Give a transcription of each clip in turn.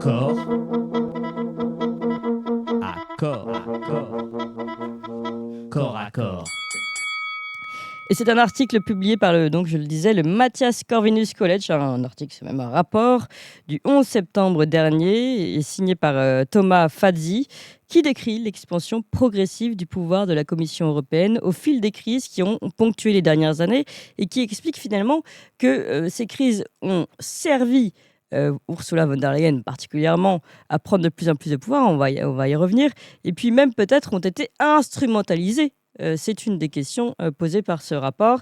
Corps à corps. Et c'est un article publié par donc je le disais, le Matthias Corvinus College, un article, c'est même un rapport du 11 septembre dernier, et signé par Thomas Fazzi, qui décrit l'expansion progressive du pouvoir de la Commission européenne au fil des crises qui ont ponctué les dernières années et qui explique finalement que ces crises ont servi Ursula von der Leyen particulièrement à prendre de plus en plus de pouvoir, on va y revenir, et puis même peut-être ont été instrumentalisées. C'est une des questions posées par ce rapport.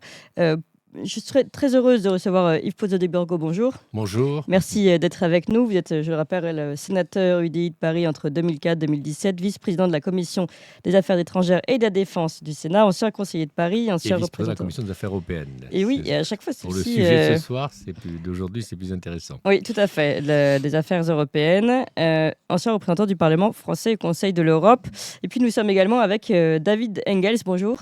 Je serais très heureuse de recevoir Yves Pozzo de Burgo. Bonjour. Bonjour. Merci d'être avec nous. Vous êtes, je le rappelle, sénateur UDI de Paris entre 2004 et 2017, vice-président de la Commission des Affaires étrangères et de la Défense du Sénat, ancien conseiller de Paris, ancien vice-président de la représentant. Commission des Affaires européennes. Et oui, et à chaque fois, c'est pour le aussi, sujet de ce soir, d'aujourd'hui, c'est plus intéressant. Oui, tout à fait, des affaires européennes, ancien représentant du Parlement français au Conseil de l'Europe. Et puis nous sommes également avec David Engels. Bonjour.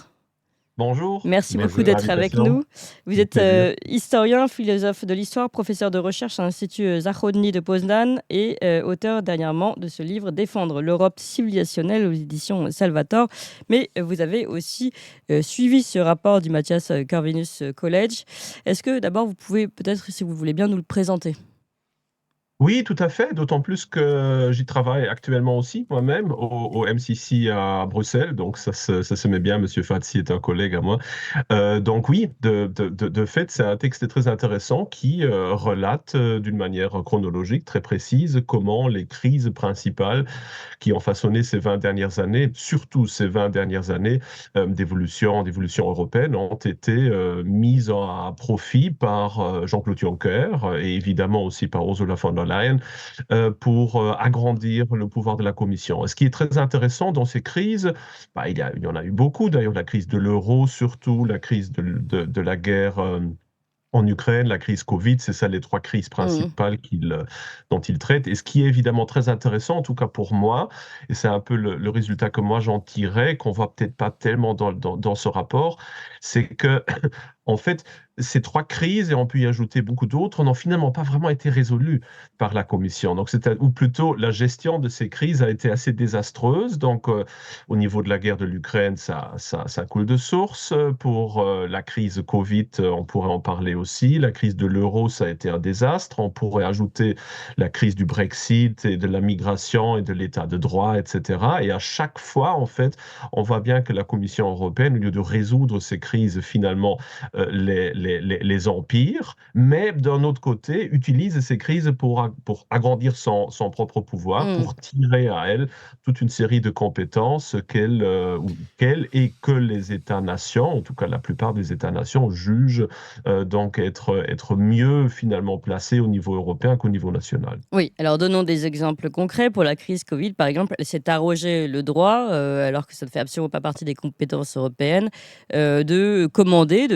Bonjour. Merci beaucoup d'être avec nous. Vous êtes historien, philosophe de l'histoire, professeur de recherche à l'Institut Zachodny de Poznan et auteur dernièrement de ce livre « Défendre l'Europe civilisationnelle » aux éditions Salvator. Mais vous avez aussi suivi ce rapport du Matthias Corvinus College. Est-ce que d'abord vous pouvez peut-être, si vous voulez bien, nous le présenter ? Oui, tout à fait, d'autant plus que j'y travaille actuellement aussi moi-même au MCC à Bruxelles, donc ça se met bien, Monsieur Fazzi est un collègue à moi. Donc oui, de fait, c'est un texte très intéressant qui relate d'une manière chronologique très précise comment les crises principales qui ont façonné ces 20 dernières années, surtout ces 20 dernières années d'évolution européenne, ont été mises à profit par Jean-Claude Juncker et évidemment aussi par Ursula von der Leyen pour agrandir le pouvoir de la Commission. Et ce qui est très intéressant dans ces crises, il y en a eu beaucoup, d'ailleurs la crise de l'euro surtout, la crise de la guerre en Ukraine, la crise Covid, c'est ça les trois crises principales dont il traite. Et ce qui est évidemment très intéressant, en tout cas pour moi, et c'est un peu le résultat que moi j'en tirais, qu'on voit peut-être pas tellement dans ce rapport, c'est que en fait, ces trois crises, et on peut y ajouter beaucoup d'autres, n'ont finalement pas vraiment été résolues par la Commission. Donc, ou plutôt, la gestion de ces crises a été assez désastreuse. Donc, au niveau de la guerre de l'Ukraine, ça coule de source. Pour la crise Covid, on pourrait en parler aussi. La crise de l'euro, ça a été un désastre. On pourrait ajouter la crise du Brexit et de la migration et de l'état de droit, etc. Et à chaque fois, en fait, on voit bien que la Commission européenne, au lieu de résoudre ces crises, finalement, les empires, mais d'un autre côté, utilise ces crises pour agrandir son propre pouvoir, pour tirer à elle toute une série de compétences qu'elle et que les États-nations, en tout cas la plupart des États-nations, jugent donc être mieux finalement placés au niveau européen qu'au niveau national. Oui, alors donnons des exemples concrets. Pour la crise Covid, par exemple, elle s'est arrogé le droit, alors que ça ne fait absolument pas partie des compétences européennes, de commander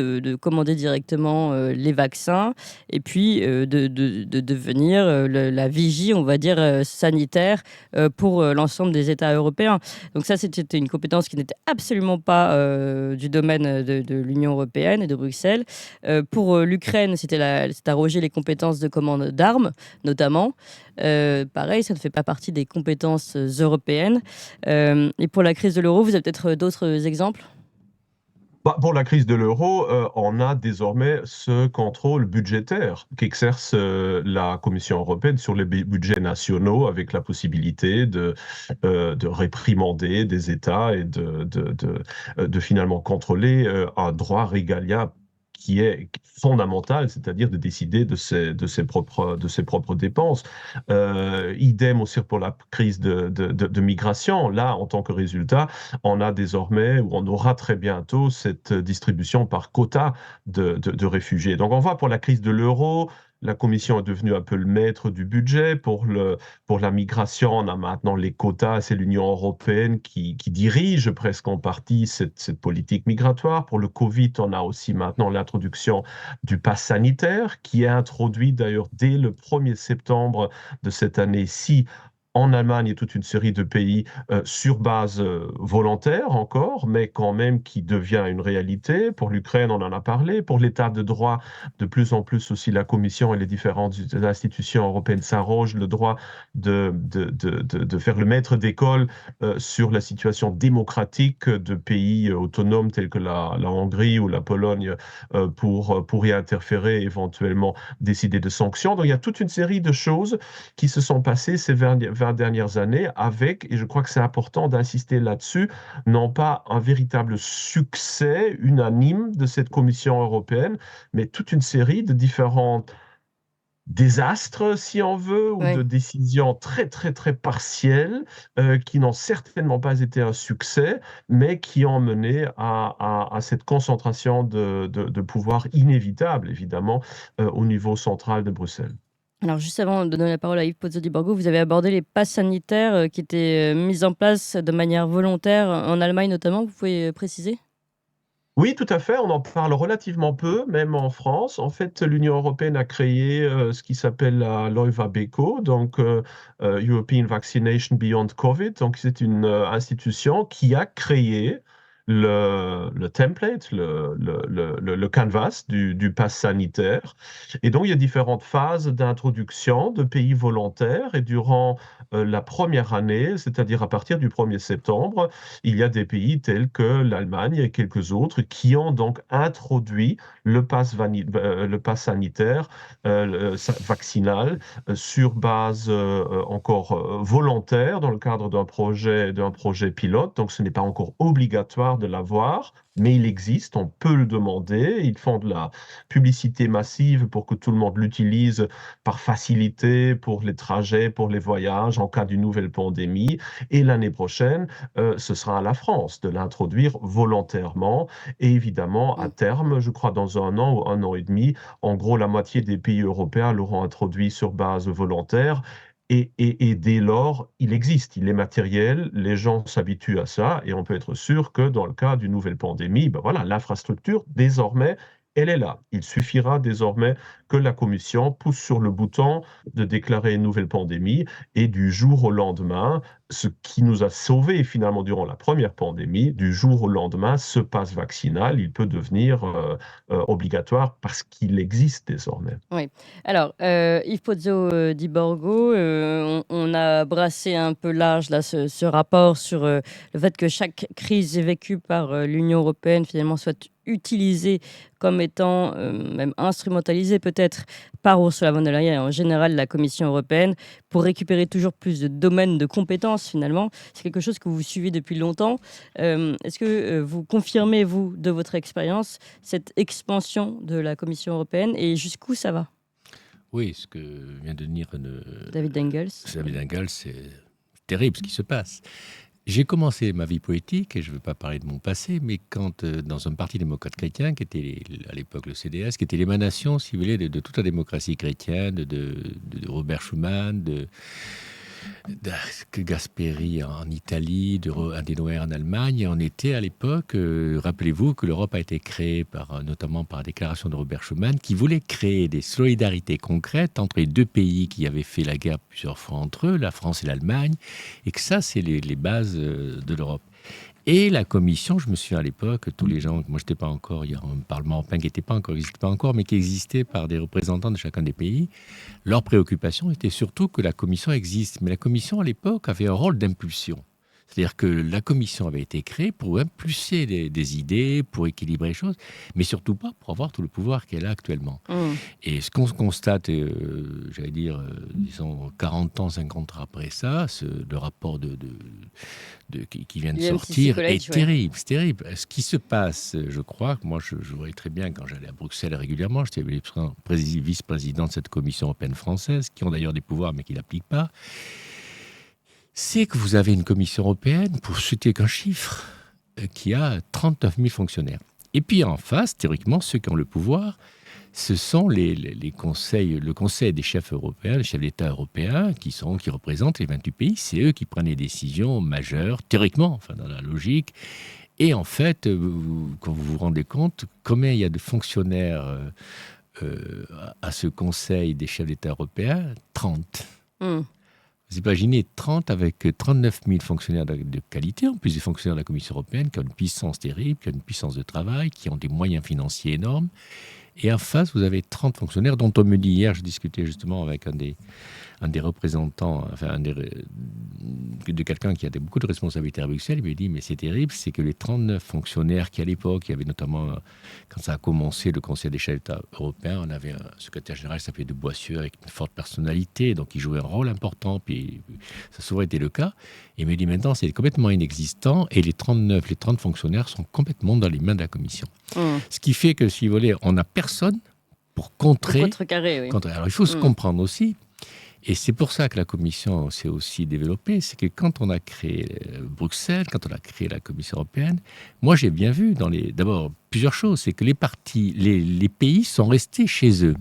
directement les vaccins et puis de devenir la vigie, on va dire, sanitaire pour l'ensemble des États européens. Donc ça, c'était une compétence qui n'était absolument pas du domaine de l'Union européenne et de Bruxelles. Pour l'Ukraine, c'est arroger les compétences de commande d'armes, notamment. Pareil, ça ne fait pas partie des compétences européennes. Et pour la crise de l'euro, vous avez peut-être d'autres exemples ? Pour la crise de l'euro, on a désormais ce contrôle budgétaire qu'exerce la Commission européenne sur les budgets nationaux, avec la possibilité de réprimander des États et de finalement contrôler un droit régalien qui est fondamental, c'est-à-dire de décider de ses propres dépenses. Idem aussi pour la crise de migration. Là, en tant que résultat, on a désormais, ou on aura très bientôt, cette distribution par quota de réfugiés. Donc on voit pour la crise de l'euro, la Commission est devenue un peu le maître du budget. Pour la migration, on a maintenant les quotas. C'est l'Union européenne qui dirige presque en partie cette politique migratoire. Pour le Covid, on a aussi maintenant l'introduction du pass sanitaire, qui est introduit d'ailleurs dès le 1er septembre de cette année-ci En Allemagne et toute une série de pays sur base volontaire encore, mais quand même qui devient une réalité. Pour l'Ukraine, on en a parlé. Pour l'état de droit, de plus en plus aussi la Commission et les différentes institutions européennes s'arrogent le droit de faire le maître d'école sur la situation démocratique de pays autonomes tels que la Hongrie ou la Pologne pour y interférer, éventuellement décider de sanctions. Donc il y a toute une série de choses qui se sont passées ces 20 dernières années avec, et je crois que c'est important d'insister là-dessus, non pas un véritable succès unanime de cette Commission européenne, mais toute une série de différents désastres, si on veut, ou Ouais. de décisions très, très, très partielles qui n'ont certainement pas été un succès, mais qui ont mené à cette concentration de pouvoir inévitable, évidemment, au niveau central de Bruxelles. Alors juste avant de donner la parole à Yves Pozzo di Borgo, vous avez abordé les passes sanitaires qui étaient mises en place de manière volontaire en Allemagne notamment. Vous pouvez préciser? Oui, tout à fait. On en parle relativement peu, même en France. En fait, l'Union européenne a créé ce qui s'appelle la LOIVA-BECO, donc European Vaccination Beyond Covid. Donc, c'est une institution qui a créé le template, le canvas du pass sanitaire. Et donc, il y a différentes phases d'introduction de pays volontaires. Et durant la première année, c'est-à-dire à partir du 1er septembre, il y a des pays tels que l'Allemagne et quelques autres qui ont donc introduit le pass sanitaire vaccinal sur base encore volontaire dans le cadre d'un projet pilote. Donc ce n'est pas encore obligatoire de l'avoir, mais il existe, on peut le demander. Ils font de la publicité massive pour que tout le monde l'utilise par facilité pour les trajets, pour les voyages en cas d'une nouvelle pandémie. Et l'année prochaine, ce sera à la France de l'introduire volontairement. Et évidemment, à Mm. terme, je crois dans 1 an ou 1 an et demi, en gros, la moitié des pays européens l'auront introduit sur base volontaire. Et dès lors, il existe, il est matériel, les gens s'habituent à ça et on peut être sûr que dans le cas d'une nouvelle pandémie, ben voilà, l'infrastructure, désormais, elle est là. Il suffira désormais que la Commission pousse sur le bouton de déclarer une nouvelle pandémie et du jour au lendemain, ce qui nous a sauvés finalement durant la première pandémie, du jour au lendemain, ce pass vaccinal, il peut devenir obligatoire parce qu'il existe désormais. Oui. Alors, Yves Pozzo di Borgo, on a brassé un peu large là, ce rapport sur le fait que chaque crise vécue par l'Union européenne finalement soit utilisée comme étant, même instrumentalisée peut-être par Ursula von der Leyen et en général la Commission européenne pour récupérer toujours plus de domaines de compétences finalement. C'est quelque chose que vous suivez depuis longtemps. Est-ce que vous confirmez, vous, de votre expérience, cette expansion de la Commission européenne et jusqu'où ça va? Oui, ce que vient de dire David Engels. David Engels, c'est terrible ce qui se passe. J'ai commencé ma vie politique, et je ne veux pas parler de mon passé, mais quand, dans un parti démocrate chrétien, qui était à l'époque le CDS, qui était l'émanation, si vous voulez, de toute la démocratie chrétienne, de Robert Schuman, de Gasperi en Italie, de Adenauer en Allemagne. On était à l'époque, rappelez-vous que l'Europe a été créée notamment par la déclaration de Robert Schuman, qui voulait créer des solidarités concrètes entre les deux pays qui avaient fait la guerre plusieurs fois entre eux, la France et l'Allemagne, et que ça, c'est les bases de l'Europe. Et la Commission, je me souviens à l'époque, tous les gens, moi je n'étais pas encore, il y a un Parlement européen qui n'existait pas encore, mais qui existait par des représentants de chacun des pays. Leur préoccupation était surtout que la Commission existe. Mais la Commission, à l'époque, avait un rôle d'impulsion. C'est-à-dire que la Commission avait été créée pour impulser des idées, pour équilibrer les choses, mais surtout pas pour avoir tout le pouvoir qu'elle a actuellement. Et ce qu'on constate, j'allais dire, disons, 40 ans, 50 ans après ça, le rapport qui vient de sortir est terrible. C'est terrible. Ce qui se passe, je crois, moi je voyais très bien quand j'allais à Bruxelles régulièrement, j'étais vice-président de cette Commission européenne française, qui ont d'ailleurs des pouvoirs mais qui ne l'appliquent pas, c'est que vous avez une Commission européenne, pour citer qu'un chiffre, qui a 39 000 fonctionnaires. Et puis en face, théoriquement, ceux qui ont le pouvoir, ce sont le Conseil des chefs européens, les chefs d'État européens, qui représentent les 28 pays. C'est eux qui prennent les décisions majeures, théoriquement, enfin dans la logique. Et en fait, quand vous vous rendez compte, combien il y a de fonctionnaires à ce Conseil des chefs d'État européens? 30. Vous imaginez 30 avec 39 000 fonctionnaires de qualité, en plus des fonctionnaires de la Commission européenne, qui ont une puissance terrible, qui ont une puissance de travail, qui ont des moyens financiers énormes. Et en face, vous avez 30 fonctionnaires dont on me dit hier, je discutais justement avec un des représentants, de quelqu'un qui a beaucoup de responsabilités à Bruxelles, il me dit, mais c'est terrible, c'est que les 39 fonctionnaires qui à l'époque, il y avait notamment, quand ça a commencé, le Conseil des chefs d'État européens, on avait un secrétaire général qui s'appelait de Boissieu avec une forte personnalité, donc il jouait un rôle important, puis ça a souvent été le cas. Il me dit maintenant, c'est complètement inexistant, et les 30 fonctionnaires sont complètement dans les mains de la Commission. Ce qui fait que, si vous voulez, on n'a personne pour contrer. Contrecarrer, oui. Alors, il faut se comprendre aussi, et c'est pour ça que la Commission s'est aussi développée, c'est que quand on a créé Bruxelles, quand on a créé la Commission européenne, moi j'ai bien vu d'abord plusieurs choses, c'est que les pays sont restés chez eux.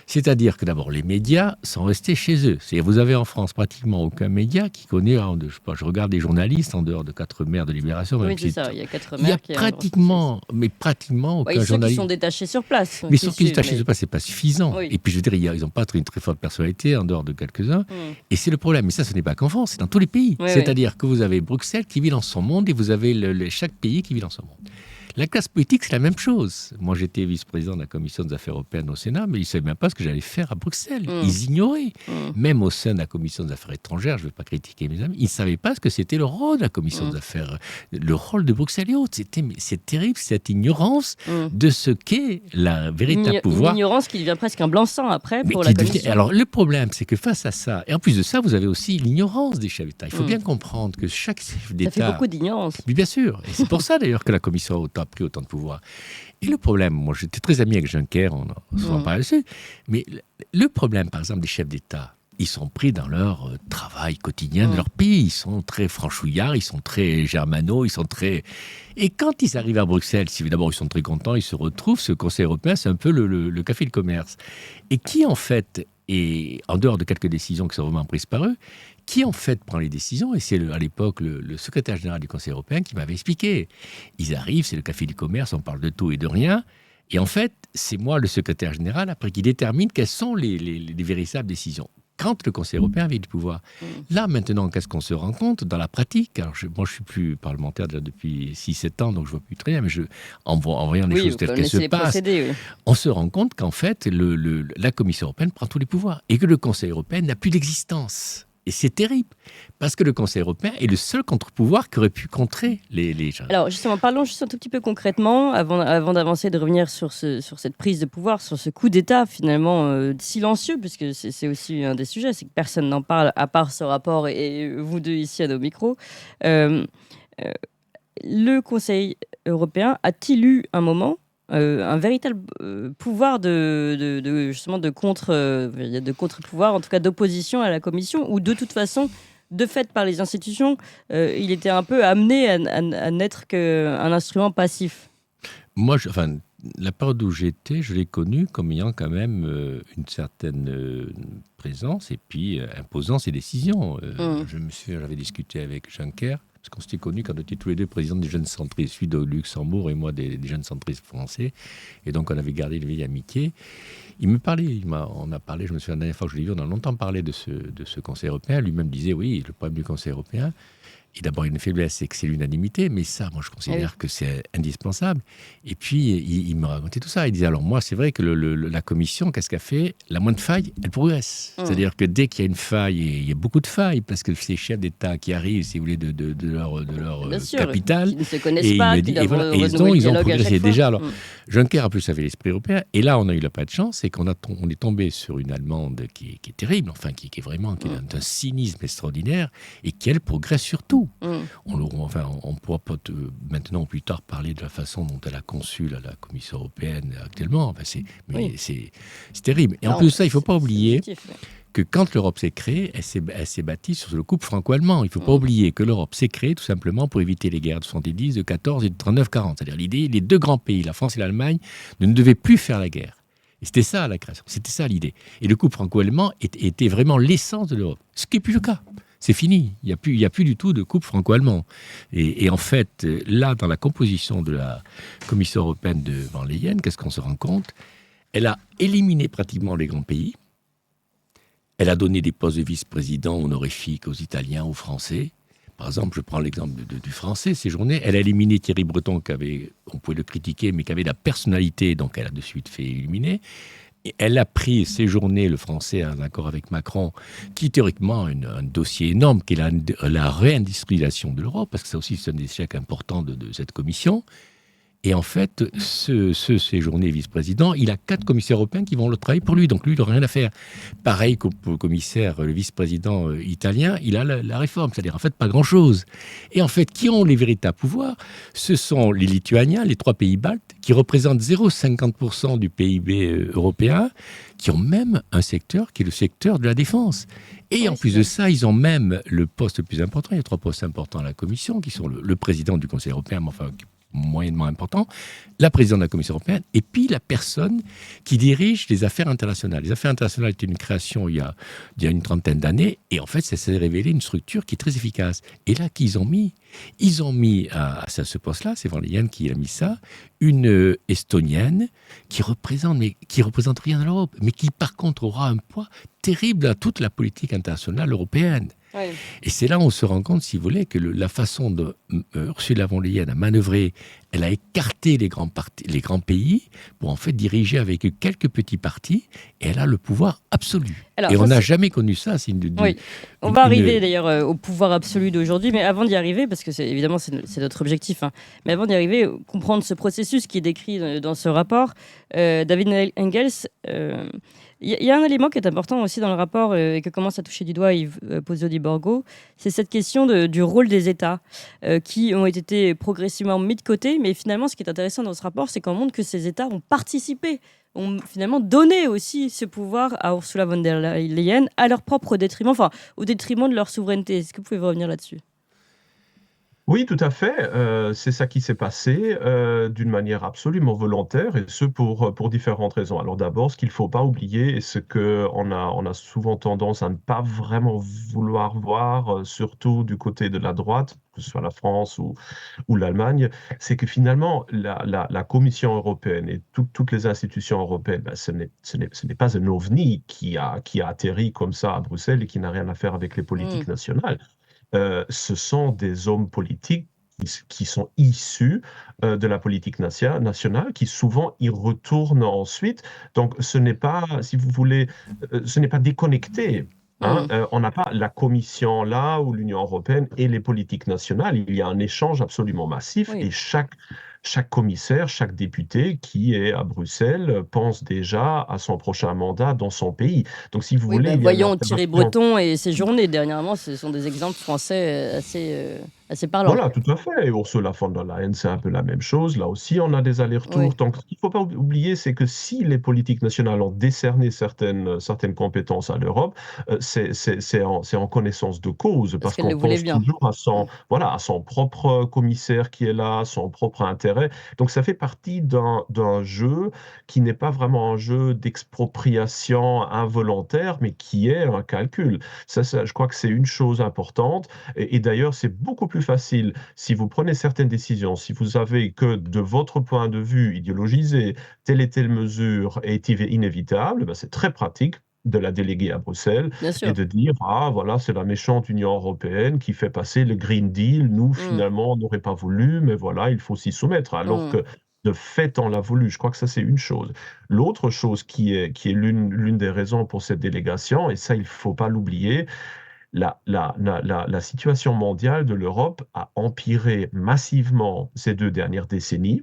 C'est-à-dire que d'abord, les médias sont restés chez eux. C'est-à-dire, vous avez en France pratiquement aucun média qui connaît, je regarde des journalistes en dehors de 4 maires de Libération. Oui, c'est ça, il y a 4 maires qui... pratiquement aucun ceux journaliste. qui sont détachés sur place. Mais ceux qui sont détachés sur place, c'est pas suffisant. Oui. Et puis, je veux dire, ils n'ont pas une très forte personnalité en dehors de quelques-uns. Et c'est le problème. Mais ça, ce n'est pas qu'en France, c'est dans tous les pays. C'est-à-dire que vous avez Bruxelles qui vit dans son monde et vous avez chaque pays qui vit dans son monde. La classe politique, c'est la même chose. Moi, j'étais vice-président de la Commission des affaires européennes au Sénat, mais ils ne savaient même pas ce que j'allais faire à Bruxelles. Ils ignoraient. Même au sein de la Commission des affaires étrangères, je ne veux pas critiquer mes amis, ils ne savaient pas ce que c'était le rôle de la Commission des affaires, le rôle de Bruxelles et autres. C'est terrible, cette ignorance de ce qu'est la véritable pouvoir. Une ignorance qui devient presque un blanc-seing après pour la Commission. Alors, le problème, c'est que face à ça, et en plus de ça, vous avez aussi l'ignorance des chefs d'État. Il faut bien comprendre que chaque chef d'État... Ça fait beaucoup d'ignorance. Oui, bien sûr. Et c'est pour ça, d'ailleurs, que la Commission a pris autant de pouvoir. Et le problème, moi j'étais très ami avec Juncker, on a souvent parlé dessus, mais le problème, par exemple, des chefs d'État, ils sont pris dans leur travail quotidien de leur pays, ils sont très franchouillards, ils sont très germano, ils sont très... Et quand ils arrivent à Bruxelles, si d'abord ils sont très contents, ils se retrouvent, ce Conseil européen, c'est un peu le café de commerce. Et qui en fait, et en dehors de quelques décisions qui sont vraiment prises par eux, qui en fait prend les décisions, et c'est à l'époque le secrétaire général du Conseil européen qui m'avait expliqué. Ils arrivent, c'est le café du commerce, on parle de tout et de rien, et en fait, c'est moi, le secrétaire général, après qui détermine quelles sont les véritables décisions. Quand le Conseil européen avait du pouvoir. Là, maintenant, qu'est-ce qu'on se rend compte dans la pratique? Alors, moi, je ne suis plus parlementaire déjà depuis 6-7 ans, donc je ne vois plus très bien, mais en voyant les choses telles qu'elles se passent, on se rend compte qu'en fait, la Commission européenne prend tous les pouvoirs et que le Conseil européen n'a plus d'existence. Et c'est terrible, parce que le Conseil européen est le seul contre-pouvoir qui aurait pu contrer les gens. Alors justement, parlons juste un tout petit peu concrètement, avant d'avancer, de revenir sur cette prise de pouvoir, sur ce coup d'État finalement silencieux, puisque c'est aussi un des sujets, c'est que personne n'en parle, à part ce rapport et vous deux ici à nos micros. Le Conseil européen a-t-il eu un moment un véritable pouvoir justement de contre-pouvoir, en tout cas d'opposition à la Commission, ou de toute façon, de fait par les institutions, il était un peu amené à n'être qu'un instrument passif? Moi, la période où j'étais, je l'ai connu comme ayant quand même une certaine présence et puis imposant ses décisions. J'avais discuté avec Juncker, parce qu'on s'était connus quand on était tous les deux présidents des jeunes centristes, celui de Luxembourg et moi des jeunes centristes français. Et donc, on avait gardé une vieille amitié. Il me parlait, on a parlé, je me souviens la dernière fois que je l'ai vu, on a longtemps parlé de ce Conseil européen. Lui-même disait, oui, le problème du Conseil européen, et d'abord, une faiblesse, c'est que c'est l'unanimité, mais ça, moi, je considère que c'est indispensable. Et puis, il me racontait tout ça. Il disait, alors moi, c'est vrai que la Commission, qu'est-ce qu'elle fait? La moindre faille, elle progresse. C'est-à-dire que dès qu'il y a une faille, et il y a beaucoup de failles, parce que ces chefs d'État qui arrivent, si vous voulez, de leur capitale, qui ne se connaissent pas, qui doivent ils ont progressé. Déjà, alors, Juncker, en plus, avait l'esprit européen. Et là, on a eu la pas de chance, c'est qu'on est tombé sur une Allemande qui est terrible, enfin, qui est vraiment d'un cynisme extraordinaire, et qui, elle, progresse surtout. On pourra pas maintenant ou plus tard parler de la façon dont elle a conçu la Commission européenne actuellement. C'est terrible. Et en plus de ça, il ne faut pas oublier que quand l'Europe s'est créée, elle s'est bâtie sur le couple franco-allemand. Il ne faut pas oublier que l'Europe s'est créée tout simplement pour éviter les guerres de 70, de 14 et de 39-40. C'est-à-dire l'idée, les deux grands pays, la France et l'Allemagne, ne devaient plus faire la guerre. Et c'était ça la création, c'était ça l'idée. Et le couple franco-allemand était vraiment l'essence de l'Europe, ce qui n'est plus le cas. C'est fini, il n'y a plus du tout de couple franco-allemand. Et en fait, là, dans la composition de la Commission européenne de Van Leyen, qu'est-ce qu'on se rend compte? Elle a éliminé pratiquement les grands pays. Elle a donné des postes de vice-président honorifiques aux Italiens, aux Français. Par exemple, je prends l'exemple du français, Séjourné. Elle a éliminé Thierry Breton, on pouvait le critiquer, mais qui avait la personnalité, donc elle a de suite fait éliminer. Et elle a pris Séjourné, le français, en accord avec Macron, qui théoriquement a un dossier énorme, qui est la réindustrialisation de l'Europe, parce que ça aussi c'est un échec important de cette commission. Et en fait, ce Séjourné vice-président, il a 4 commissaires européens qui vont le travailler pour lui. Donc lui, il n'a rien à faire. Pareil qu'au commissaire, le vice-président italien, il a la réforme. C'est-à-dire, en fait, pas grand-chose. Et en fait, qui ont les véritables pouvoirs? Ce sont les Lituaniens, les 3 pays baltes, qui représentent 0,50% du PIB européen, qui ont même un secteur qui est le secteur de la défense. Et en plus de ça, ils ont même le poste le plus important. Il y a 3 postes importants à la Commission, qui sont le président du Conseil européen, mais enfin moyennement important, la présidente de la Commission européenne, et puis la personne qui dirige les affaires internationales. Les affaires internationales étaient une création il y a une trentaine d'années, et en fait, ça s'est révélé une structure qui est très efficace. Et là, qu'ils ont mis? Ils ont mis à ce poste-là, c'est Van Leyen qui a mis ça, une Estonienne qui représente rien à l'Europe, mais qui par contre aura un poids terrible dans toute la politique internationale européenne. Oui. Et c'est là où on se rend compte, si vous voulez, que la façon de Ursula von der Leyen a manœuvré, elle a écarté les grands pays pour en fait diriger avec quelques petits partis, et elle a le pouvoir absolu. Alors, et on n'a jamais connu ça. Oui. On va arriver d'ailleurs au pouvoir absolu d'aujourd'hui, mais avant d'y arriver, parce que évidemment c'est notre objectif, hein, mais avant d'y arriver, comprendre ce processus qui est décrit dans ce rapport, David Engels, il y a un élément qui est important aussi dans le rapport et que commence à toucher du doigt Yves Pozzo di Borgo, c'est cette question du rôle des États qui ont été progressivement mis de côté, mais finalement ce qui est intéressant dans ce rapport, c'est qu'on montre que ces États ont participé, ont finalement donné aussi ce pouvoir à Ursula von der Leyen à leur propre détriment, enfin au détriment de leur souveraineté. Est-ce que vous pouvez revenir là-dessus ? Oui, tout à fait. C'est ça qui s'est passé d'une manière absolument volontaire et ce pour différentes raisons. Alors d'abord, ce qu'il ne faut pas oublier et ce qu'on a souvent tendance à ne pas vraiment vouloir voir, surtout du côté de la droite, que ce soit la France ou l'Allemagne, c'est que finalement, la Commission européenne et toutes les institutions européennes, ben, ce n'est pas un ovni qui a atterri comme ça à Bruxelles et qui n'a rien à faire avec les politiques nationales. Ce sont des hommes politiques qui sont issus de la politique nationale, qui souvent y retournent ensuite. Donc, ce n'est pas, si vous voulez, ce n'est pas déconnecté. Hein. On n'a pas la Commission là ou l'Union européenne et les politiques nationales. Il y a un échange absolument massif et chaque commissaire, chaque député qui est à Bruxelles pense déjà à son prochain mandat dans son pays. Donc, si vous voulez, voyons Thierry Breton et Séjourné dernièrement, ce sont des exemples français assez parlants. Voilà, tout à fait. Et Ursula von der Leyen, c'est un peu la même chose. Là aussi, on a des allers-retours. Oui. Donc, ce qu'il ne faut pas oublier, c'est que si les politiques nationales ont décerné certaines compétences à l'Europe, c'est en connaissance de cause, parce qu'elle le qu'on voulait pense bien. toujours à son propre commissaire qui est là, son propre intérêt. Donc, ça fait partie d'un jeu qui n'est pas vraiment un jeu d'expropriation involontaire, mais qui est un calcul. Ça, je crois que c'est une chose importante. Et d'ailleurs, c'est beaucoup plus facile si vous prenez certaines décisions, si vous avez que de votre point de vue idéologisé, telle et telle mesure est inévitable, ben c'est très pratique de la déléguer à Bruxelles et de dire « Ah, voilà, c'est la méchante Union européenne qui fait passer le Green Deal. Nous, finalement, on n'aurait pas voulu, mais voilà, il faut s'y soumettre. » Alors que de fait, on l'a voulu. Je crois que ça, c'est une chose. L'autre chose qui est l'une des raisons pour cette délégation, et ça, il ne faut pas l'oublier, la situation mondiale de l'Europe a empiré massivement ces 2 dernières décennies.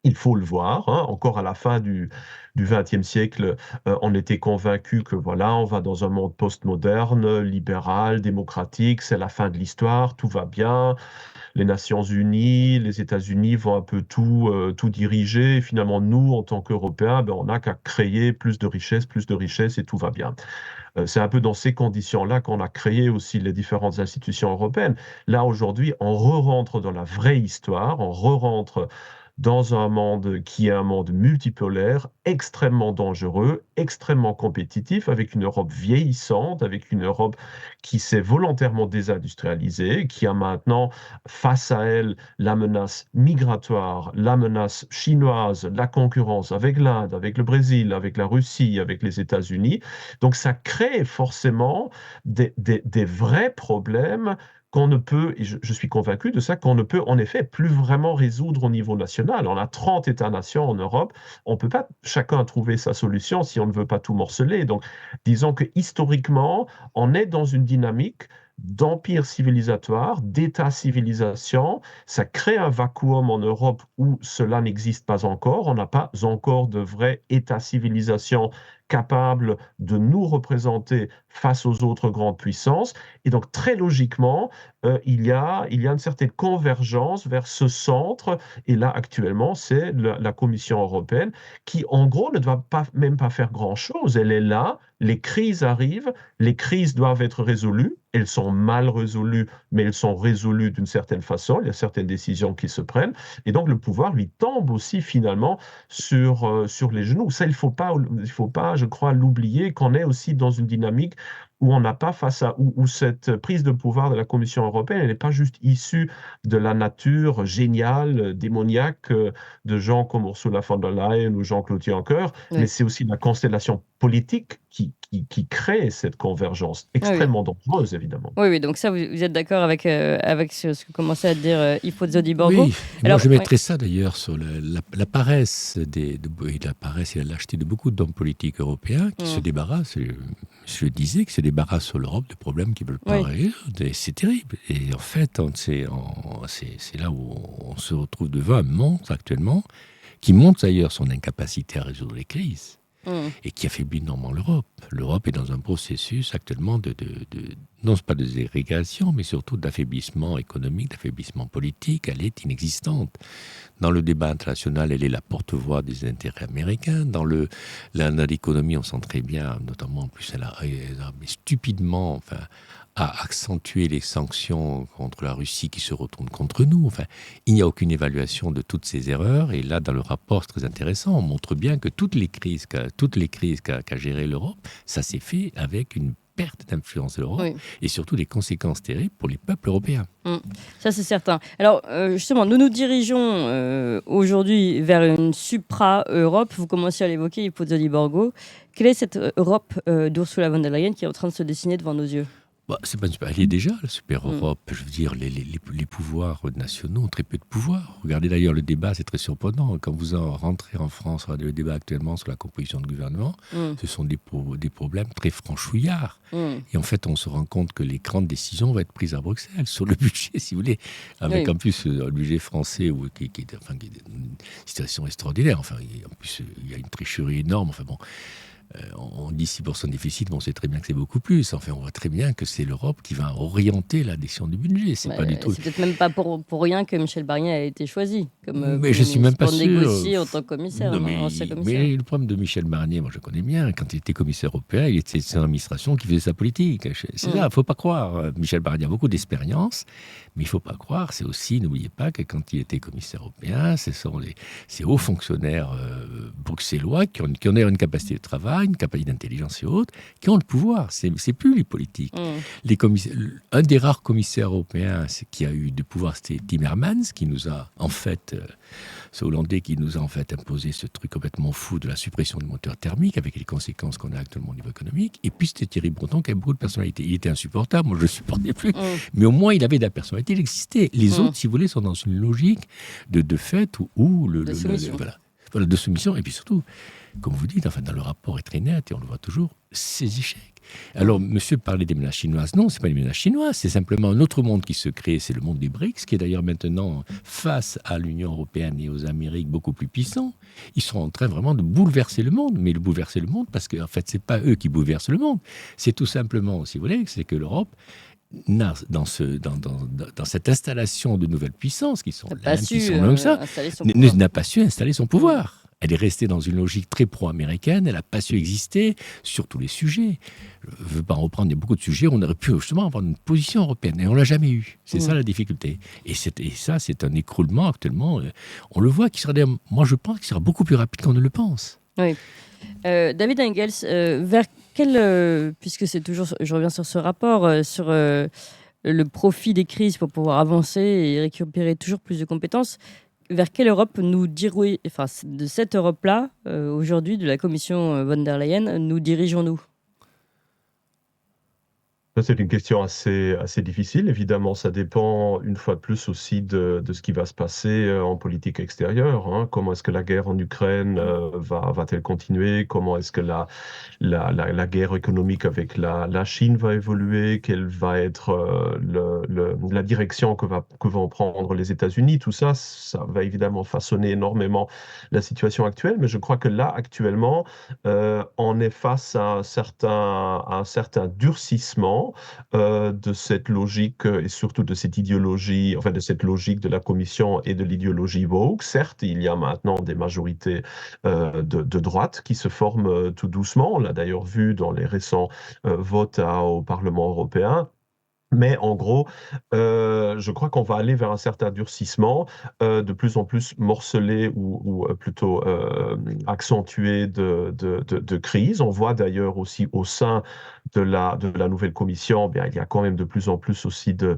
Il faut le voir, hein. Encore à la fin du XXe siècle, on était convaincu que voilà, on va dans un monde postmoderne, libéral, démocratique, c'est la fin de l'histoire, tout va bien. Les Nations unies, les États-Unis vont un peu tout diriger. Et finalement, nous, en tant qu'Européens, ben, on n'a qu'à créer plus de richesses et tout va bien. C'est un peu dans ces conditions-là qu'on a créé aussi les différentes institutions européennes. Là, aujourd'hui, on re-rentre dans la vraie histoire, on re-rentre dans un monde qui est un monde multipolaire, extrêmement dangereux, extrêmement compétitif, avec une Europe vieillissante, avec une Europe qui s'est volontairement désindustrialisée, qui a maintenant face à elle la menace migratoire, la menace chinoise, la concurrence avec l'Inde, avec le Brésil, avec la Russie, avec les États-Unis. Donc ça crée forcément des vrais problèmes qu'on ne peut, et je suis convaincu de ça, qu'on ne peut en effet plus vraiment résoudre au niveau national. On a 30 États-nations en Europe, on ne peut pas chacun trouver sa solution si on ne veut pas tout morceler. Donc disons que historiquement, on est dans une dynamique d'empire civilisatoire, d'État-civilisation. Ça crée un vacuum en Europe où cela n'existe pas encore. On n'a pas encore de vrai État-civilisation capable de nous représenter face aux autres grandes puissances. Et donc, très logiquement, il y a une certaine convergence vers ce centre. Et là, actuellement, c'est la Commission européenne qui, en gros, ne doit même pas faire grand-chose. Elle est là, les crises arrivent, les crises doivent être résolues. Elles sont mal résolues, mais elles sont résolues d'une certaine façon. Il y a certaines décisions qui se prennent. Et donc, le pouvoir lui tombe aussi finalement sur les genoux. Ça, il faut pas, je crois, l'oublier, qu'on est aussi dans une dynamique où on n'a pas où cette prise de pouvoir de la Commission européenne, elle n'est pas juste issue de la nature géniale, démoniaque de gens comme Ursula von der Leyen ou Jean-Claude Juncker, mais c'est aussi la constellation politique qui crée cette convergence extrêmement dangereuse, évidemment. Oui, donc ça, vous êtes d'accord avec ce que commençait à dire Ifozzo Di Borgo. Oui, alors, je mettrais ça d'ailleurs sur la paresse, la paresse et la lâcheté de beaucoup d'hommes politiques européens qui se débarrassent, je disais, qui se débarrassent sur l'Europe de problèmes qu'ils ne veulent pas résoudre. Et c'est terrible. Et en fait, c'est là où on se retrouve devant un monstre actuellement qui montre d'ailleurs son incapacité à résoudre les crises. Et qui affaiblit énormément l'Europe. L'Europe est dans un processus actuellement non pas de dégrégation, mais surtout d'affaiblissement économique, d'affaiblissement politique. Elle est inexistante. Dans le débat international, elle est la porte-voix des intérêts américains. Dans l'économie, on sent très bien, notamment en plus, elle a stupidement, à accentuer les sanctions contre la Russie qui se retournent contre nous. Il n'y a aucune évaluation de toutes ces erreurs. Et là, dans le rapport, c'est très intéressant, on montre bien que toutes les crises qu'a gérées l'Europe, ça s'est fait avec une perte d'influence de l'Europe et surtout des conséquences terribles pour les peuples européens. Ça, c'est certain. Alors, justement, nous nous dirigeons aujourd'hui vers une supra-Europe. Vous commencez à l'évoquer, Ifozzo Di Borgo. Quelle est cette Europe d'Ursula von der Leyen qui est en train de se dessiner devant nos yeux ? C'est pas elle est déjà la super Europe. Je veux dire, les pouvoirs nationaux ont très peu de pouvoir. Regardez d'ailleurs le débat, c'est très surprenant. Quand vous rentrez en France, regardez le débat actuellement sur la composition de gouvernement, ce sont des problèmes très franchouillards. Et en fait, on se rend compte que les grandes décisions vont être prises à Bruxelles sur le budget, si vous voulez, avec en plus le budget français qui est une situation extraordinaire. En plus, il y a une tricherie énorme. On dit 6% de déficit, mais on sait très bien que c'est beaucoup plus. On voit très bien que c'est l'Europe qui va orienter la décision du budget. C'est pas du tout. C'est peut-être même pas pour rien que Michel Barnier a été choisi mais je suis même pas pour sûr. négocier en tant que commissaire. Mais le problème de Michel Barnier, moi je connais bien. Quand il était commissaire européen, il était son administration qui faisait sa politique. C'est ça, il faut pas croire. Michel Barnier a beaucoup d'expérience, mais il faut pas croire. C'est aussi, n'oubliez pas que quand il était commissaire européen, ce sont ces hauts fonctionnaires bruxellois qui ont une capacité de travail, une capacité d'intelligence et autres, qui ont le pouvoir. C'est plus les politiques. Un des rares commissaires européens qui a eu du pouvoir, c'était Timmermans, qui nous a en fait, ce Hollandais qui nous a en fait imposé ce truc complètement fou de la suppression du moteur thermique, avec les conséquences qu'on a actuellement au niveau économique. Et puis c'était Thierry Breton qui avait beaucoup de personnalité. Il était insupportable, moi je ne le supportais plus. Mais au moins il avait de la personnalité, il existait. Les autres, si vous voulez, sont dans une logique de fait où de soumission. Et puis surtout, comme vous dites, dans le rapport est très net et on le voit toujours, ces échecs. Alors, monsieur parlait des menaces chinoises. Non, ce n'est pas des menaces chinoises, c'est simplement un autre monde qui se crée, c'est le monde des BRICS, qui est d'ailleurs maintenant, face à l'Union européenne et aux Amériques, beaucoup plus puissant. Ils sont en train vraiment de bouleverser le monde, mais de bouleverser le monde parce qu'en fait, ce n'est pas eux qui bouleversent le monde. C'est tout simplement, si vous voulez, c'est que l'Europe dans cette installation de nouvelles puissances qui sont là, qui sont comme ça, n'a pas su installer son pouvoir. Elle est restée dans une logique très pro-américaine, elle n'a pas su exister sur tous les sujets. Je ne veux pas en reprendre, il y a beaucoup de sujets où on aurait pu justement avoir une position européenne, et on ne l'a jamais eu. C'est ça la difficulté. Et ça, c'est un écroulement actuellement. On le voit, moi je pense qu'il sera beaucoup plus rapide qu'on ne le pense. Oui. David Engels, vers quel, puisque c'est toujours, je reviens sur ce rapport, sur le profit des crises pour pouvoir avancer et récupérer toujours plus de compétences, vers quelle Europe de cette Europe-là, aujourd'hui, de la Commission von der Leyen, nous dirigeons-nous ? Ça, c'est une question assez difficile. Évidemment, ça dépend une fois de plus aussi de ce qui va se passer en politique extérieure, hein. Comment est-ce que la guerre en Ukraine va-t-elle continuer? Comment est-ce que la guerre économique avec la Chine va évoluer? Quelle va être la direction que vont prendre les États-Unis? Tout ça, ça va évidemment façonner énormément la situation actuelle. Mais je crois que là, actuellement, on est face à un certain durcissement de cette logique et surtout de cette idéologie, enfin de cette logique de la Commission et de l'idéologie woke. Certes, il y a maintenant des majorités de droite qui se forment tout doucement. On l'a d'ailleurs vu dans les récents votes au Parlement européen. Mais en gros, je crois qu'on va aller vers un certain durcissement, de plus en plus morcelé ou plutôt accentué de crise. On voit d'ailleurs aussi au sein de la nouvelle commission, bien, il y a quand même de plus en plus aussi de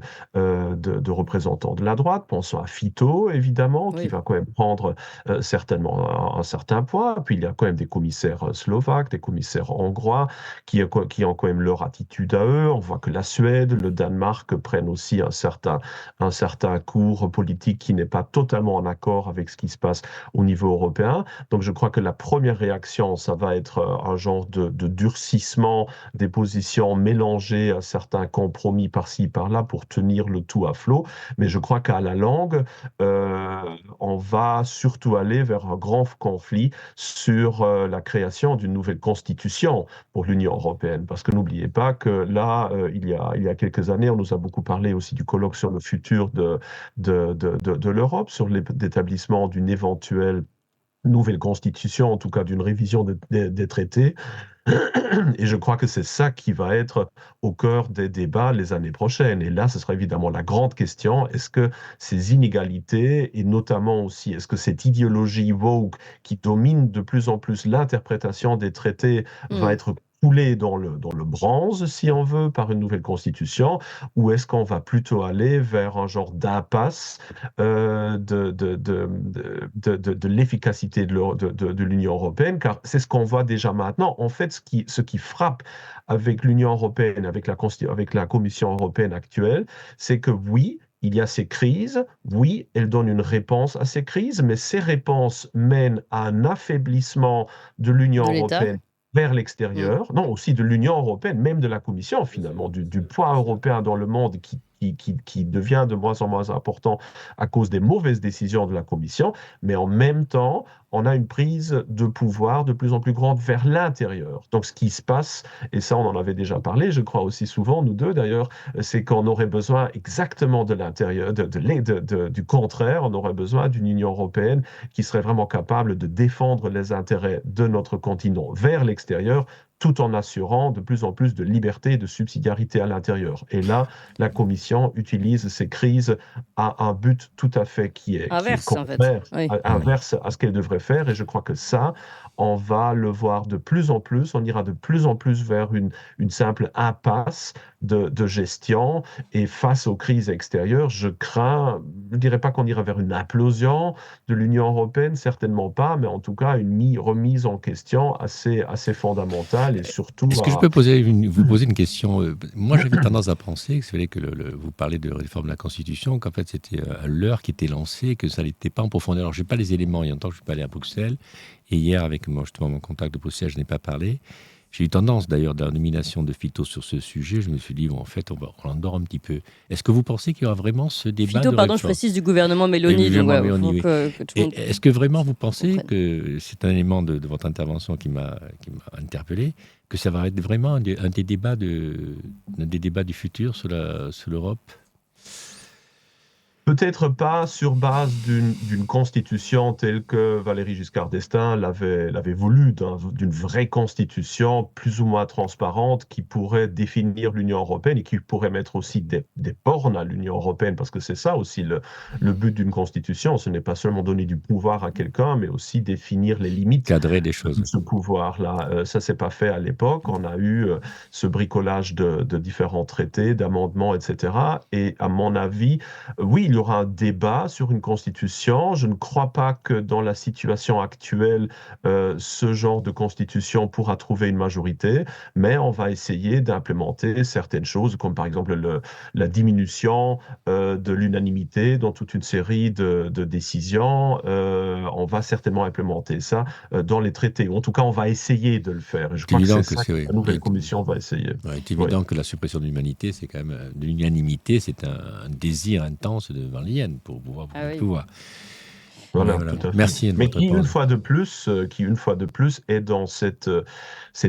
représentants de la droite. Pensons à Fito, évidemment, qui va quand même prendre certainement un certain poids. Puis il y a quand même des commissaires slovaques, des commissaires hongrois, qui ont quand même leur attitude à eux. On voit que la Suède, le Danemark prennent aussi un certain cours politique qui n'est pas totalement en accord avec ce qui se passe au niveau européen. Donc je crois que la première réaction, ça va être un genre de durcissement des positions mélangées à certains compromis par-ci, par-là pour tenir le tout à flot. Mais je crois qu'à la longue, on va surtout aller vers un grand conflit sur la création d'une nouvelle constitution pour l'Union européenne. Parce que n'oubliez pas que là, il y a quelques années, on nous a beaucoup parlé aussi du colloque sur le futur de l'Europe, sur l'établissement d'une éventuelle nouvelle constitution, en tout cas d'une révision des traités. Et je crois que c'est ça qui va être au cœur des débats les années prochaines. Et là, ce sera évidemment la grande question. Est-ce que ces inégalités, et notamment aussi, est-ce que cette idéologie woke qui domine de plus en plus l'interprétation des traités va être coulée dans le bronze, si on veut, par une nouvelle constitution, ou est-ce qu'on va plutôt aller vers un genre d'impasse de l'efficacité de l'Union européenne, car c'est ce qu'on voit déjà maintenant. En fait, ce qui frappe avec l'Union européenne, avec la Commission européenne actuelle, c'est que oui, il y a ces crises, oui, elles donnent une réponse à ces crises, mais ces réponses mènent à un affaiblissement de l'Union européenne vers l'extérieur, non, aussi de l'Union européenne, même de la Commission finalement, du poids européen dans le monde qui devient de moins en moins important à cause des mauvaises décisions de la Commission, mais en même temps, on a une prise de pouvoir de plus en plus grande vers l'intérieur. Donc ce qui se passe, et ça on en avait déjà parlé, je crois aussi souvent, nous deux d'ailleurs, c'est qu'on aurait besoin exactement de l'intérieur, du contraire, on aurait besoin d'une Union européenne qui serait vraiment capable de défendre les intérêts de notre continent vers l'extérieur, tout en assurant de plus en plus de liberté et de subsidiarité à l'intérieur. Et là, la Commission utilise ces crises à un but tout à fait qui est contraire, inverse à ce qu'elle devrait faire. Et je crois que ça, on va le voir de plus en plus, on ira de plus en plus vers une simple impasse de gestion. Et face aux crises extérieures, je ne dirais pas qu'on ira vers une implosion de l'Union européenne, certainement pas, mais en tout cas une remise en question assez fondamentale et surtout... Est-ce que je peux vous poser une question? Moi, j'avais tendance à penser que vous parlez de réforme de la Constitution, qu'en fait c'était l'heure qui était lancée, que ça n'était pas en profondeur. Alors, je n'ai pas les éléments, il y a longtemps que je ne suis pas allé à Bruxelles, et hier, avec justement mon contact de Bruxelles, je n'ai pas parlé. J'ai eu tendance, d'ailleurs, dans la nomination de Fito sur ce sujet, je me suis dit, bon, en fait, on endort un petit peu. Est-ce que vous pensez qu'il y aura vraiment ce débat Fito, pardon, je précise, du gouvernement Mélanie. Est-ce que vraiment vous pensez que c'est un élément de votre intervention qui m'a interpellé, que ça va être vraiment un des débats du futur sur l'Europe? Peut-être pas sur base d'une constitution telle que Valéry Giscard d'Estaing l'avait voulu, d'une vraie constitution plus ou moins transparente qui pourrait définir l'Union européenne et qui pourrait mettre aussi des bornes à l'Union européenne, parce que c'est ça aussi le but d'une constitution. Ce n'est pas seulement donner du pouvoir à quelqu'un, mais aussi définir les limites Cadrer des de choses. ce pouvoir-là. Ça, c'est pas fait à l'époque. On a eu ce bricolage de différents traités, d'amendements, etc. Et à mon avis, oui, il y aura un débat sur une constitution. Je ne crois pas que dans la situation actuelle, ce genre de constitution pourra trouver une majorité, mais on va essayer d'implémenter certaines choses, comme par exemple la diminution de l'unanimité dans toute une série de décisions. On va certainement implémenter ça dans les traités. En tout cas, on va essayer de le faire. Et je C'est crois que évident c'est que ça que c'est la nouvelle commission va essayer. ouais, c'est évident que la suppression de l'humanité, c'est quand même de l'unanimité, c'est un désir intense devant l'hyène pour pouvoir Ah oui. pouvoir. Voilà, Voilà. tout à fait. Merci de Mais votre qui, une réponse. fois de plus, est dans cette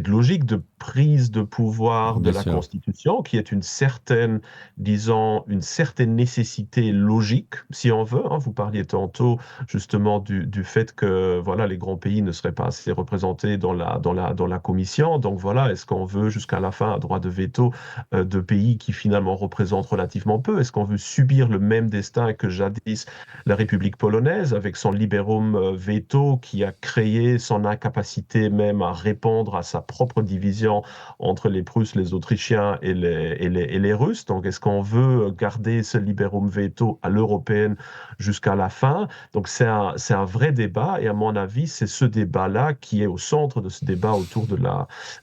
logique de prise de pouvoir de Bien la sûr. Constitution, qui est une certaine, disons, une certaine nécessité logique, si on veut. Vous parliez tantôt justement du fait que voilà, les grands pays ne seraient pas assez représentés dans la Commission. Donc voilà, est-ce qu'on veut jusqu'à la fin un droit de veto de pays qui finalement représentent relativement peu? Est-ce qu'on veut subir le même destin que jadis la République polonaise, avec son libérum veto qui a créé son incapacité même à répondre à sa propre division entre les Prusses, les Autrichiens et les Russes. Donc, est-ce qu'on veut garder ce libérum veto à l'européenne jusqu'à la fin? Donc, c'est un vrai débat, et à mon avis, c'est ce débat-là qui est au centre de ce débat autour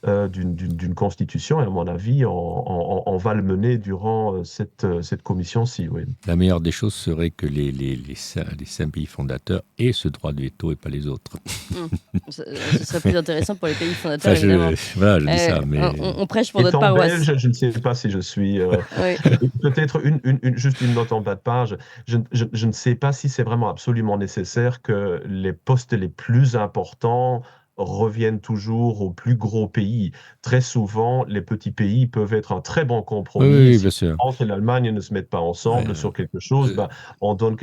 d'une constitution, et à mon avis, on va le mener durant cette commission-ci, oui. La meilleure des choses serait que les 5 pays fondateurs aient ce droit de veto et pas les autres. Ce serait plus intéressant pour les pays fondateurs, Enfin, évidemment. voilà, je dis ça, mais On prêche pour notre Étant paroisse. belge, je ne sais pas si je suis... Oui. peut-être juste une note en bas de page. Je ne sais pas si c'est vraiment absolument nécessaire que les postes les plus importants reviennent toujours aux plus gros pays. Très souvent, les petits pays peuvent être un très bon compromis. oui, Si bien sûr. la France et l'Allemagne ne se mettent pas ensemble Ouais. sur quelque chose, on donne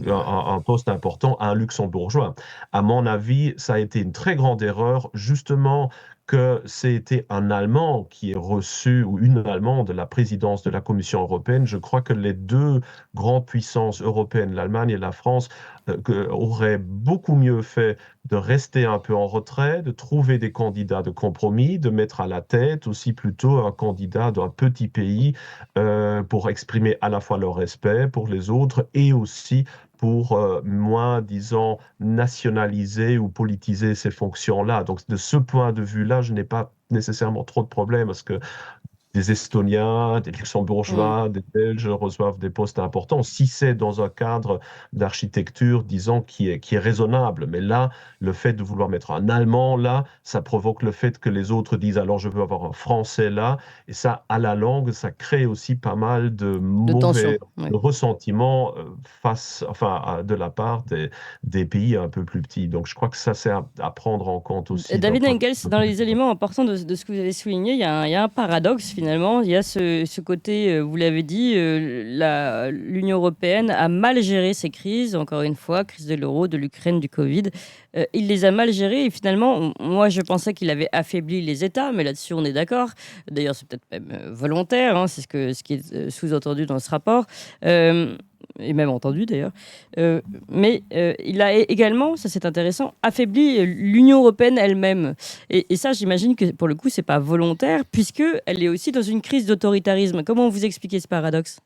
un poste important à un luxembourgeois. À mon avis, ça a été une très grande erreur, justement, que c'était un Allemand qui est reçu, ou une Allemande, la présidence de la Commission européenne. Je crois que les deux grandes puissances européennes, l'Allemagne et la France, auraient beaucoup mieux fait de rester un peu en retrait, de trouver des candidats de compromis, de mettre à la tête aussi plutôt un candidat d'un petit pays pour exprimer à la fois leur respect pour les autres et aussi pour moins, disons, nationaliser ou politiser ces fonctions-là. Donc, de ce point de vue-là, je n'ai pas nécessairement trop de problèmes, parce que des Estoniens, des Luxembourgeois, des Belges reçoivent des postes importants, si c'est dans un cadre d'architecture, disons, qui est raisonnable. Mais là, le fait de vouloir mettre un Allemand là, ça provoque le fait que les autres disent alors je veux avoir un Français là, et ça, à la longue, ça crée aussi pas mal de De tension. mauvais Ouais. ressentiments de la part des pays un peu plus petits. Donc je crois que ça, c'est à prendre en compte aussi. David d'un point Engels, de dans vue les éléments importants de ce que vous avez souligné, il y a un paradoxe finalement. Il y a ce côté, vous l'avez dit, l'Union européenne a mal géré ces crises, encore une fois, crise de l'euro, de l'Ukraine, du Covid. Il les a mal gérées, et finalement, moi je pensais qu'il avait affaibli les États, mais là-dessus on est d'accord. D'ailleurs, c'est peut-être même volontaire, c'est ce qui est sous-entendu dans ce rapport. Et même entendu d'ailleurs. Mais il a également, ça c'est intéressant, affaibli l'Union européenne elle-même. Et ça, j'imagine que pour le coup, c'est pas volontaire, puisqu'elle est aussi dans une crise d'autoritarisme. Comment vous expliquez ce paradoxe ?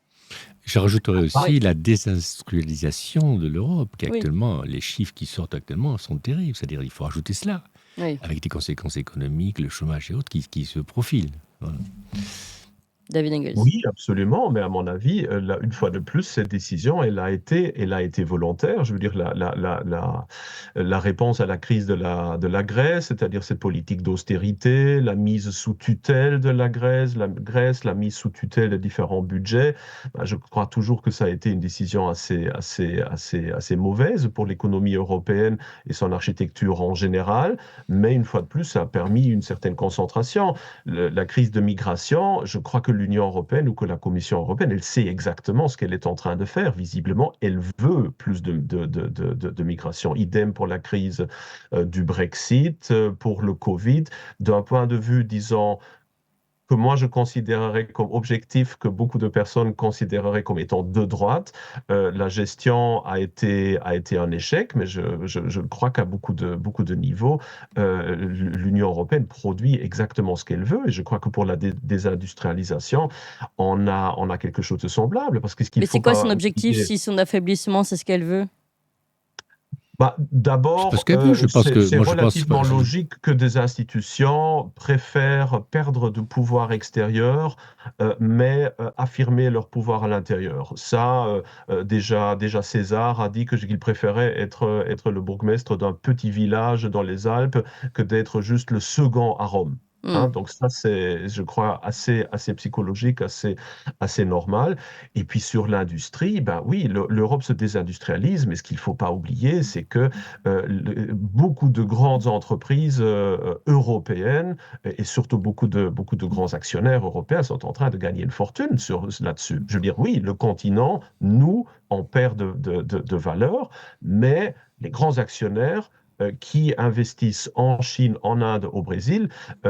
Je rajouterais aussi Oui. la désindustrialisation de l'Europe, qui Oui. actuellement, les chiffres qui sortent actuellement sont terribles. C'est-à-dire il faut rajouter cela, Oui. avec des conséquences économiques, le chômage et autres qui se profilent. Voilà. David Engels. Oui, absolument, mais à mon avis, une fois de plus, cette décision, elle a été volontaire. Je veux dire, la réponse à la crise de la Grèce, c'est-à-dire cette politique d'austérité, la mise sous tutelle de la Grèce, la mise sous tutelle de différents budgets, je crois toujours que ça a été une décision assez mauvaise pour l'économie européenne et son architecture en général, mais une fois de plus, ça a permis une certaine concentration. La crise de migration, je crois que l'Union européenne ou que la Commission européenne, elle sait exactement ce qu'elle est en train de faire. Visiblement, elle veut plus de migration. Idem pour la crise du Brexit, pour le Covid. D'un point de vue, disons, que moi je considérerais comme objectif, que beaucoup de personnes considéreraient comme étant de droite. La gestion a été un échec, mais je crois qu'à beaucoup de niveaux, l'Union européenne produit exactement ce qu'elle veut, et je crois que pour la désindustrialisation, on a quelque chose de semblable, parce que ce qu'il Mais faut c'est quoi pas son objectif oublier- si son affaiblissement, c'est ce qu'elle veut? D'abord, Parce que je pense c'est que moi je pense relativement logique que des institutions préfèrent perdre de pouvoir extérieur, mais affirmer leur pouvoir à l'intérieur. Ça, déjà César a dit qu'il préférait être le bourgmestre d'un petit village dans les Alpes que d'être juste le second à Rome. Donc ça, c'est, je crois, assez psychologique, assez normal. Et puis sur l'industrie, ben oui, l'Europe se désindustrialise, mais ce qu'il ne faut pas oublier, c'est que beaucoup de grandes entreprises européennes, et surtout beaucoup de grands actionnaires européens, sont en train de gagner une fortune là-dessus. Je veux dire, oui, le continent, nous, on perd de valeur, mais les grands actionnaires qui investissent en Chine, en Inde, au Brésil, je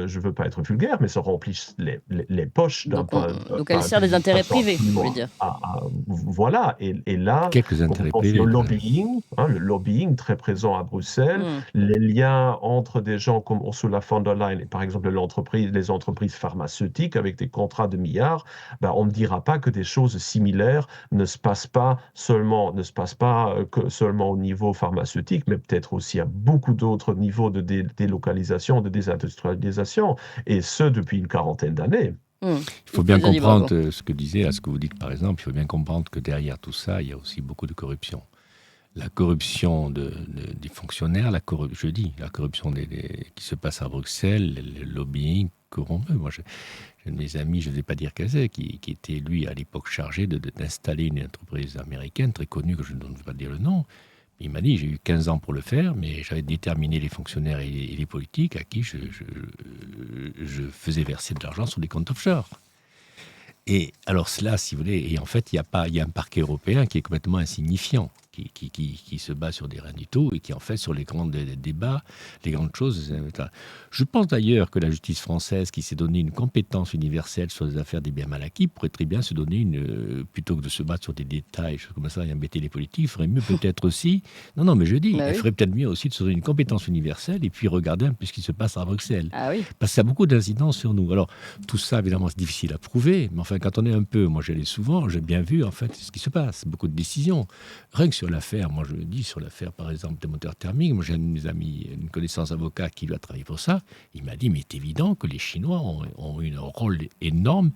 ne veux pas être vulgaire, mais se remplissent les poches d'un Donc elle sert des intérêts privés, vous voulez dire. Voilà, et là, quelques on intérêts pense privés. le lobbying très présent à Bruxelles, les liens entre des gens comme Ursula von der Leyen et par exemple les entreprises pharmaceutiques avec des contrats de milliards, ben, on ne dira pas que des choses similaires ne se passent pas que seulement au niveau pharmaceutique, mais peut-être aussi à beaucoup d'autres niveaux de délocalisation, de désindustrialisation, et ce depuis une quarantaine d'années. Il faut bien comprendre ce que vous dites par exemple, il faut bien comprendre que derrière tout ça, il y a aussi beaucoup de corruption. La corruption des fonctionnaires, la corruption qui se passe à Bruxelles, le lobbying corrompu. Moi, j'ai un de mes amis, je ne vais pas dire quel c'est, qui était lui à l'époque chargé d'installer une entreprise américaine très connue, que je ne vais pas dire le nom. Il m'a dit, j'ai eu 15 ans pour le faire, mais j'avais déterminé les fonctionnaires et les politiques à qui je faisais verser de l'argent sur des comptes offshore. Et alors cela, si vous voulez, et en fait, il y a un parquet européen qui est complètement insignifiant, qui se bat sur des rien du tout et qui en fait sur les grands débats, les grandes choses. Je pense d'ailleurs que la justice française, qui s'est donné une compétence universelle sur les affaires des biens mal acquis, pourrait très bien se donner plutôt que de se battre sur des détails, choses comme ça, et embêter les politiques, il ferait mieux peut-être aussi, mais je dis, il ferait peut-être mieux aussi de se donner une compétence universelle et puis regarder un peu ce qui se passe à Bruxelles. Ah oui. Parce que ça a beaucoup d'incidence sur nous. Alors, tout ça, évidemment, c'est difficile à prouver, mais enfin, quand on est un peu, moi j'allais souvent, j'ai bien vu en fait ce qui se passe, beaucoup de décisions. Rien que sur l'affaire, moi je le dis, sur l'affaire par exemple des moteurs thermiques, moi j'ai un de mes amis, une connaissance avocat qui lui a travaillé pour ça, il m'a dit, mais c'est évident que les Chinois ont eu un rôle énorme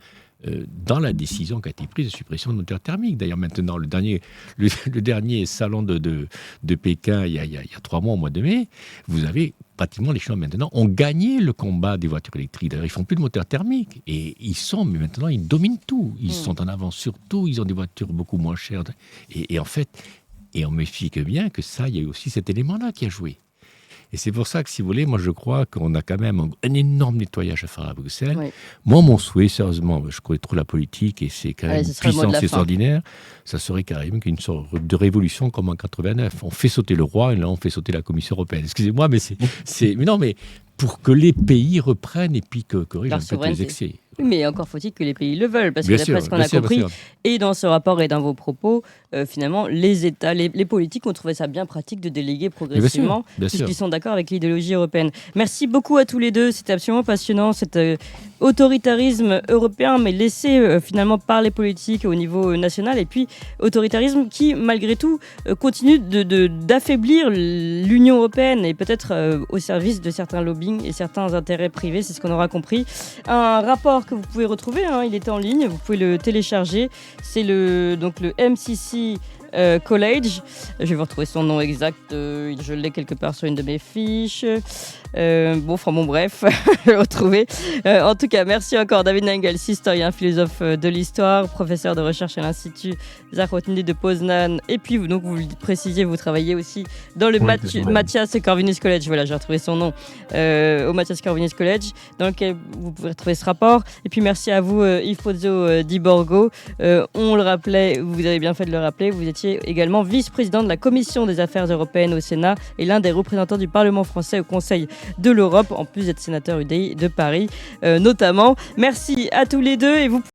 dans la décision qui a été prise de suppression de moteurs thermiques. D'ailleurs, maintenant, le dernier salon de Pékin, il y a 3 mois, au mois de mai, vous avez pratiquement, les Chinois maintenant ont gagné le combat des voitures électriques. D'ailleurs, ils font plus de moteurs thermiques. Et mais maintenant, ils dominent tout. Ils sont en avance sur tout. Ils ont des voitures beaucoup moins chères. Et en fait, on m'explique bien que ça, il y a eu aussi cet élément-là qui a joué. Et c'est pour ça que, si vous voulez, moi je crois qu'on a quand même un énorme nettoyage à faire à Bruxelles. Oui. Moi, mon souhait, sérieusement, je connais trop la politique et c'est quand même une puissance extraordinaire, ça serait carrément qu'une sorte de révolution comme en 89. On fait sauter le roi et là on fait sauter la Commission européenne. Excusez-moi, mais mais pour que les pays reprennent et puis que corrigent un peu les excès. Mais encore faut-il que les pays le veulent, parce que d'après ce qu'on a compris, et dans ce rapport et dans vos propos, finalement, les États, les politiques ont trouvé ça bien pratique de déléguer progressivement, puisqu'ils sont d'accord avec l'idéologie européenne. Merci beaucoup à tous les deux, c'était absolument passionnant, cet autoritarisme européen, mais laissé finalement par les politiques au niveau national, et puis autoritarisme qui, malgré tout, continue d'affaiblir l'Union européenne, et peut-être au service de certains lobbying et certains intérêts privés, c'est ce qu'on aura compris. Un rapport que vous pouvez retrouver, il est en ligne, vous pouvez le télécharger, c'est le MCC College. Je vais vous retrouver son nom exact. Je l'ai quelque part sur une de mes fiches. Bref, je vais le retrouver. En tout cas, merci encore David Engels, historien, philosophe de l'histoire, professeur de recherche à l'Institut Zachronie de Poznan. Et puis, vous le précisiez, vous travaillez aussi dans le Matthias Corvinus College. Voilà, j'ai retrouvé son nom. Au Matthias Corvinus College, dans lequel vous pouvez retrouver ce rapport. Et puis, merci à vous, Yves Pozzo Di Borgo. On le rappelait, vous avez bien fait de le rappeler, vous étiez également vice-président de la Commission des Affaires européennes au Sénat et l'un des représentants du Parlement français au Conseil de l'Europe, en plus d'être sénateur UDI de Paris, notamment. Merci à tous les deux et vous